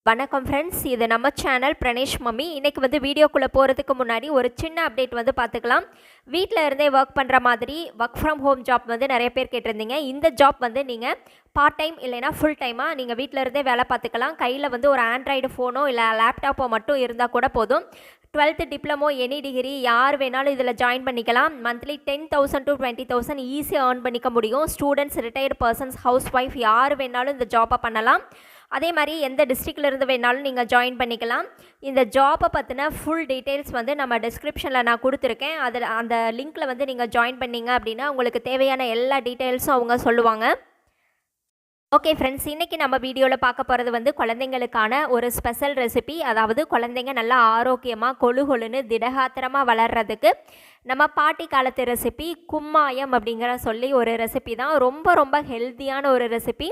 வணக்கம் ஃப்ரெண்ட்ஸ், இது நம்ம சேனல் பிரணேஷ் மம்மி. இன்றைக்கி வந்து வீடியோக்குள்ளே போகிறதுக்கு முன்னாடி ஒரு சின்ன அப்டேட் வந்து பார்த்துக்கலாம். வீட்டில் இருந்தே ஒர்க் பண்ணுற மாதிரி ஒர்க் ஃப்ரம் ஹோம் ஜாப் வந்து நிறைய பேர் கேட்டிருந்தீங்க. இந்த ஜாப் வந்து நீங்கள் பார்ட் டைம் இல்லைனா ஃபுல் டைமாக நீங்கள் வீட்டில் இருந்தே வேலை பார்த்துக்கலாம். கையில் வந்து ஒரு ஆண்ட்ராய்டு ஃபோனோ இல்லை லேப்டாப்போ மட்டும் இருந்தால் கூட போதும். 12th டிப்ளமோ எனி டிகிரி யார் வேணாலும் இதில் ஜாயின் பண்ணிக்கலாம். மந்த்லி 10,000 to 20,000 ஈஸியாக ஏர்ன் பண்ணிக்க முடியும். Students, retired persons, house wife யார் வேணாலும் இந்த ஜாப்பை பண்ணலாம். அதே மாதிரி எந்த டிஸ்ட்ரிக்ட்லேருந்து வேணாலும் நீங்கள் ஜாயின் பண்ணிக்கலாம். இந்த ஜாப்பை பற்றின ஃபுல் டீட்டெயில்ஸ் வந்து நம்ம டிஸ்கிரிப்ஷனில் நான் கொடுத்துருக்கேன். அதில் அந்த லிங்க்கில் வந்து நீங்கள் ஜாயின் பண்ணிங்க அப்படின்னா உங்களுக்கு தேவையான எல்லா டீட்டெயில்ஸும் அவங்க சொல்லுவாங்க. ஓகே ஃப்ரெண்ட்ஸ், இன்றைக்கி நம்ம வீடியோவில் பார்க்க போகிறது வந்து குழந்தைங்களுக்கான ஒரு ஸ்பெஷல் ரெசிபி. அதாவது குழந்தைங்க நல்லா ஆரோக்கியமாக கொழுன்னு திடகாத்திரமாக வளர்கிறதுக்கு நம்ம பாட்டி காலத்து ரெசிபி கும்மாயம் அப்படிங்கிற சொல்லி ஒரு ரெசிபி தான். ரொம்ப ஹெல்த்தியான ஒரு ரெசிபி.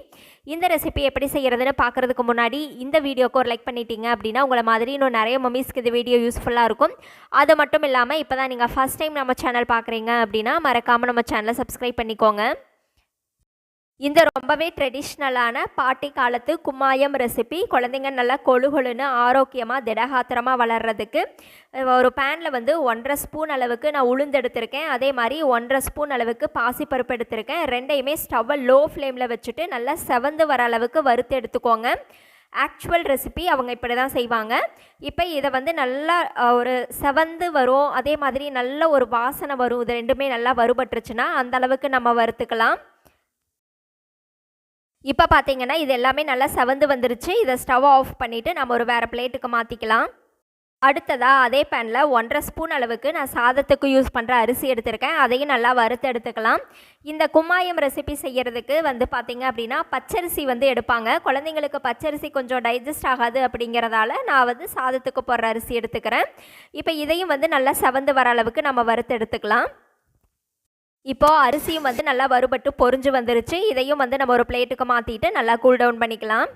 இந்த ரெசிபி எப்படி செய்கிறதுன்னு பார்க்குறதுக்கு முன்னாடி இந்த வீடியோக்கு ஒரு லைக் பண்ணிட்டீங்க அப்படின்னா உங்களை மாதிரி இன்னும் நிறைய மம்மிஸ்க்கு இந்த வீடியோ யூஸ்ஃபுல்லாக இருக்கும். அது மட்டும் இல்லாமல் இப்போ தான் நீங்கள் ஃபஸ்ட் டைம் நம்ம சேனல் பார்க்குறீங்க அப்படின்னா மறக்காமல் நம்ம சேனலை சப்ஸ்கிரைப் பண்ணிக்கோங்க. இந்த ரொம்பவே ட்ரெடிஷ்னலான பாட்டி காலத்து கும்மாயம் ரெசிபி குழந்தைங்க நல்லா கொழுன்னு ஆரோக்கியமாக திடகாத்திரமாக வளர்கிறதுக்கு ஒரு பேனில் வந்து 1.5 ஸ்பூன் அளவுக்கு நான் உளுந்து எடுத்திருக்கேன். அதே மாதிரி 1.5 ஸ்பூன் அளவுக்கு பாசிப்பருப்பு எடுத்திருக்கேன். ரெண்டையுமே ஸ்டவ்வை லோ ஃப்ளேமில் வச்சுட்டு நல்லா செவந்து வர அளவுக்கு வறுத்து எடுத்துக்கோங்க. ஆக்சுவல் ரெசிபி அவங்க இப்படி தான் செய்வாங்க. இப்போ இதை வந்து நல்லா ஒரு செவந்து வரும், அதே மாதிரி நல்ல ஒரு வாசனை வரும். இது ரெண்டுமே நல்லா வறுபட்டுருச்சுன்னா அந்த அளவுக்கு நம்ம வறுத்துக்கலாம். இப்போ பார்த்தீங்கன்னா இது எல்லாமே நல்லா செவந்து வந்துருச்சு. இதை ஸ்டவ் ஆஃப் பண்ணிவிட்டு நம்ம ஒரு வேறு பிளேட்டுக்கு மாற்றிக்கலாம். அடுத்ததாக அதே பேனில் 1.5 ஸ்பூன் அளவுக்கு நான் சாதத்துக்கு யூஸ் பண்ணுற அரிசி எடுத்திருக்கேன். அதையும் நல்லா வறுத்து எடுத்துக்கலாம். இந்த கும்மாயம் ரெசிபி செய்கிறதுக்கு வந்து பார்த்திங்க அப்படின்னா பச்சரிசி வந்து எடுப்பாங்க. குழந்தைங்களுக்கு பச்சரிசி கொஞ்சம் டைஜஸ்ட் ஆகாது அப்படிங்கிறதால நான் வந்து சாதத்துக்கு போடுற அரிசி எடுத்துக்கிறேன். இப்போ இதையும் வந்து நல்லா செவந்து வர அளவுக்கு நம்ம வறுத்து எடுத்துக்கலாம். இப்போது அரிசியும் வந்து நல்லா வறுபட்டு பொரிஞ்சு வந்துருச்சு. இதையும் வந்து நம்ம ஒரு பிளேட்டுக்கு மாற்றிட்டு நல்லா கூல் டவுன் பண்ணிக்கலாம்.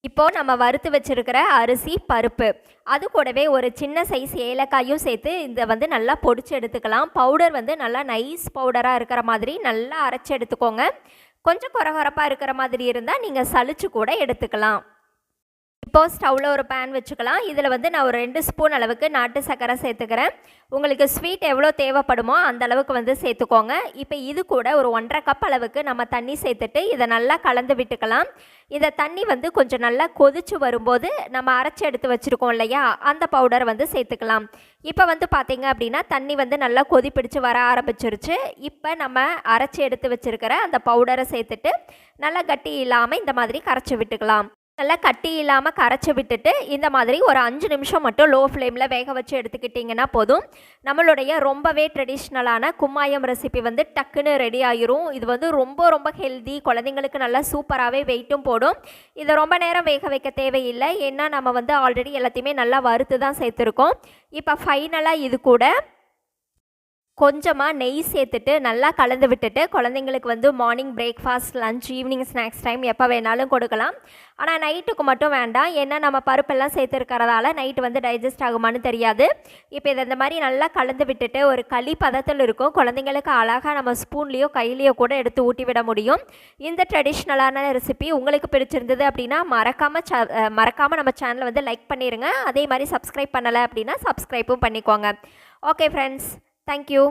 இப்போது நம்ம வறுத்து வச்சுருக்கிற அரிசி, பருப்பு, அது கூடவே ஒரு சின்ன சைஸ் ஏலக்காயும் சேர்த்து இதை வந்து நல்லா பொடிச்சு எடுத்துக்கலாம். பவுடர் வந்து நல்லா நைஸ் பவுடராக இருக்கிற மாதிரி நல்லா அரைச்சி எடுத்துக்கோங்க. கொஞ்சம் கொரகொரப்பாக இருக்கிற மாதிரி இருந்தால் நீங்கள் சலிச்சு கூட எடுத்துக்கலாம். இப்போது ஸ்டவ்வில் ஒரு பேன் வச்சுக்கலாம். இதில் வந்து நான் ஒரு 2 ஸ்பூன் அளவுக்கு நாட்டு சர்க்கரை சேர்த்துக்கிறேன். உங்களுக்கு ஸ்வீட் எவ்வளோ தேவைப்படுமோ அந்த அளவுக்கு வந்து சேர்த்துக்கோங்க. இப்போ இது கூட ஒரு 1.5 கப் அளவுக்கு நம்ம தண்ணி சேர்த்துட்டு இதை நல்லா கலந்து விட்டுக்கலாம். இந்த தண்ணி வந்து கொஞ்சம் நல்லா கொதிச்சு வரும்போது நம்ம அரைச்சி எடுத்து வச்சுருக்கோம் இல்லையா, அந்த பவுடர் வந்து சேர்த்துக்கலாம். இப்போ வந்து பார்த்திங்க அப்படின்னா தண்ணி வந்து நல்லா கொதிப்பிடிச்சு வர ஆரம்பிச்சிருச்சு. இப்போ நம்ம அரைச்சி எடுத்து வச்சுருக்கிற அந்த பவுடரை சேர்த்துட்டு நல்லா கட்டி இல்லாமல் இந்த மாதிரி கரைச்சி விட்டுக்கலாம். நல்லா கட்டி இல்லாமல் கரைச்சி விட்டுட்டு இந்த மாதிரி ஒரு 5 நிமிஷம் மட்டும் லோ ஃப்ளேமில் வேக வச்சு எடுத்துக்கிட்டிங்கன்னா போதும். நம்மளுடைய ரொம்பவே ட்ரெடிஷ்னலான கும்மாயம் ரெசிபி வந்து டக்குன்னு ரெடி ஆகிரும். இது வந்து ரொம்ப ஹெல்தி, குழந்தைங்களுக்கு நல்லா சூப்பராகவே வெயிட்டும் போடும். இதை ரொம்ப நேரம் வேக வைக்க தேவையில்லை. ஏன்னா நம்ம வந்து ஆல்ரெடி எல்லாத்தையுமே நல்லா வறுத்து தான் சேர்த்துருக்கோம். இப்போ ஃபைனலாக இது கூட கொஞ்சமாக நெய் சேர்த்துட்டு நல்லா கலந்து விட்டுட்டு குழந்தைங்களுக்கு வந்து morning breakfast, lunch, evening snacks time எப்போ வேணாலும் கொடுக்கலாம். ஆனால் நைட்டுக்கு மட்டும் வேண்டாம். ஏன்னா நம்ம பருப்பெல்லாம் சேர்த்துருக்கிறதால நைட்டு வந்து டைஜஸ்ட் ஆகுமான்னு தெரியாது. இப்போ இதை இந்த மாதிரி நல்லா கலந்து விட்டுட்டு ஒரு களி பதத்தில் இருக்கும். குழந்தைங்களுக்கு அழகாக நம்ம ஸ்பூன்லேயோ கையிலையோ கூட எடுத்து ஊட்டி விட முடியும். இந்த ட்ரெடிஷ்னலான ரெசிபி உங்களுக்கு பிடிச்சிருந்தது அப்படின்னா மறக்காமல் நம்ம சேனலை வந்து லைக் பண்ணிடுங்க. அதே மாதிரி சப்ஸ்கிரைப் பண்ணலை அப்படின்னா சப்ஸ்கிரைப்பும் பண்ணிக்கோங்க. Okay friends, thank you.